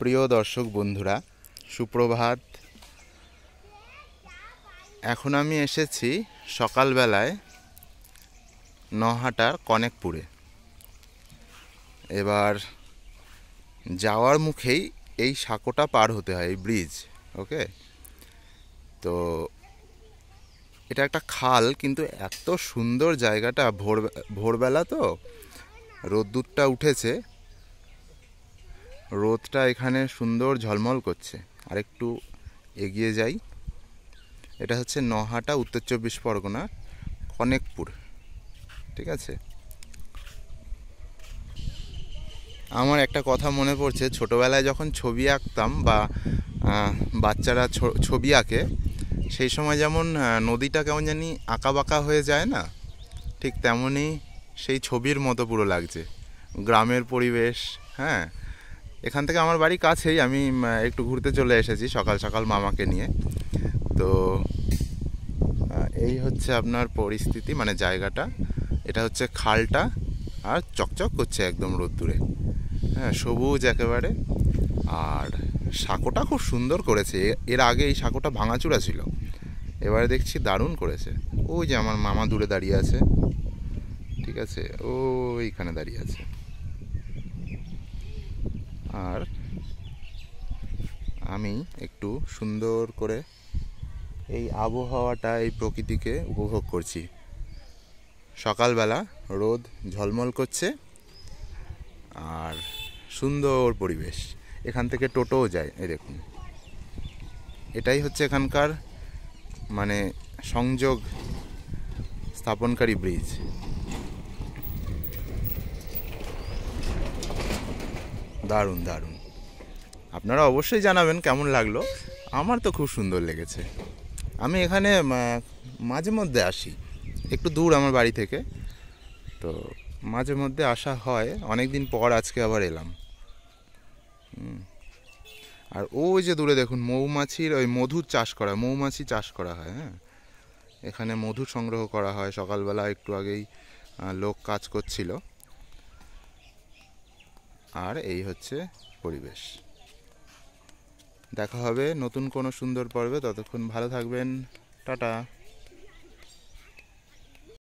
প্রিয় দর্শক বন্ধুরা, সুপ্রভাত। এখন আমি এসেছি সকালবেলায় নহাটার কনেকপুরে। এবার যাওয়ার মুখেই এই সাঁকোটা পার হতে হয়, এই ব্রিজ। ওকে, তো এটা একটা খাল, কিন্তু এত সুন্দর জায়গাটা। ভোরবেলা তো রোদ্দুরটা উঠেছে, রোদটা এখানে সুন্দর ঝলমল করছে। আর একটু এগিয়ে যাই, এটা হচ্ছে নহাটা, উত্তর 24 পরগনা, কনেকপুর। ঠিক আছে। আমার একটা কথা মনে পড়ছে, ছোটোবেলায় যখন ছবি আঁকতাম বা বাচ্চারা ছবি আঁকে, সেই সময় যেমন নদীটা কেমন জানি আঁকা বাঁকা হয়ে যায় না, ঠিক তেমনই সেই ছবির মতো পুরো লাগছে। গ্রামের পরিবেশ। হ্যাঁ, এখান থেকে আমার বাড়ি কাছেই। আমি একটু ঘুরতে চলে এসেছি সকাল সকাল মামাকে নিয়ে। তো এই হচ্ছে আপনার পরিস্থিতি, মানে জায়গাটা। এটা হচ্ছে খালটা, আর চকচক করছে একদম রোদ্দুরে। হ্যাঁ, সবুজ একেবারে। আর সাঁকোটা খুব সুন্দর করেছে। এর আগে এই সাঁকোটা ভাঙাচুরা ছিল, এবারে দেখছি দারুণ করেছে। ওই যে আমার মামা দূরে দাঁড়িয়ে আছে, ঠিক আছে, ও এইখানে দাঁড়িয়ে আছে। আর আমি একটু সুন্দর করে এই আবহাওয়াটা, এই প্রকৃতিকে উপভোগ করছি। সকালবেলা রোদ ঝলমল করছে, আর সুন্দর পরিবেশ। এখান থেকে টোটোও যায়, এই দেখুন। এটাই হচ্ছে এখানকার মানে সংযোগ স্থাপনকারী ব্রিজ। দারুণ দারুণ। আপনারা অবশ্যই জানাবেন কেমন লাগলো। আমার তো খুব সুন্দর লেগেছে। আমি এখানে মাঝে মধ্যে আসি, একটু দূর আমার বাড়ি থেকে, তো মাঝে মধ্যে আসা হয়। অনেক দিন পর আজকে আবার এলাম। আর ওই যে দূরে দেখুন, মৌমাছির ওই মধুর চাষ করা, মৌমাছি চাষ করা হয়। হ্যাঁ, এখানে মধু সংগ্রহ করা হয়। সকালবেলা একটু আগেই লোক কাজ করছিল। আর এই হচ্ছে পরিবেশ। দেখা হবে নতুন কোনো সুন্দর পর্বে। ততক্ষণ ভালো থাকবেন। টাটা।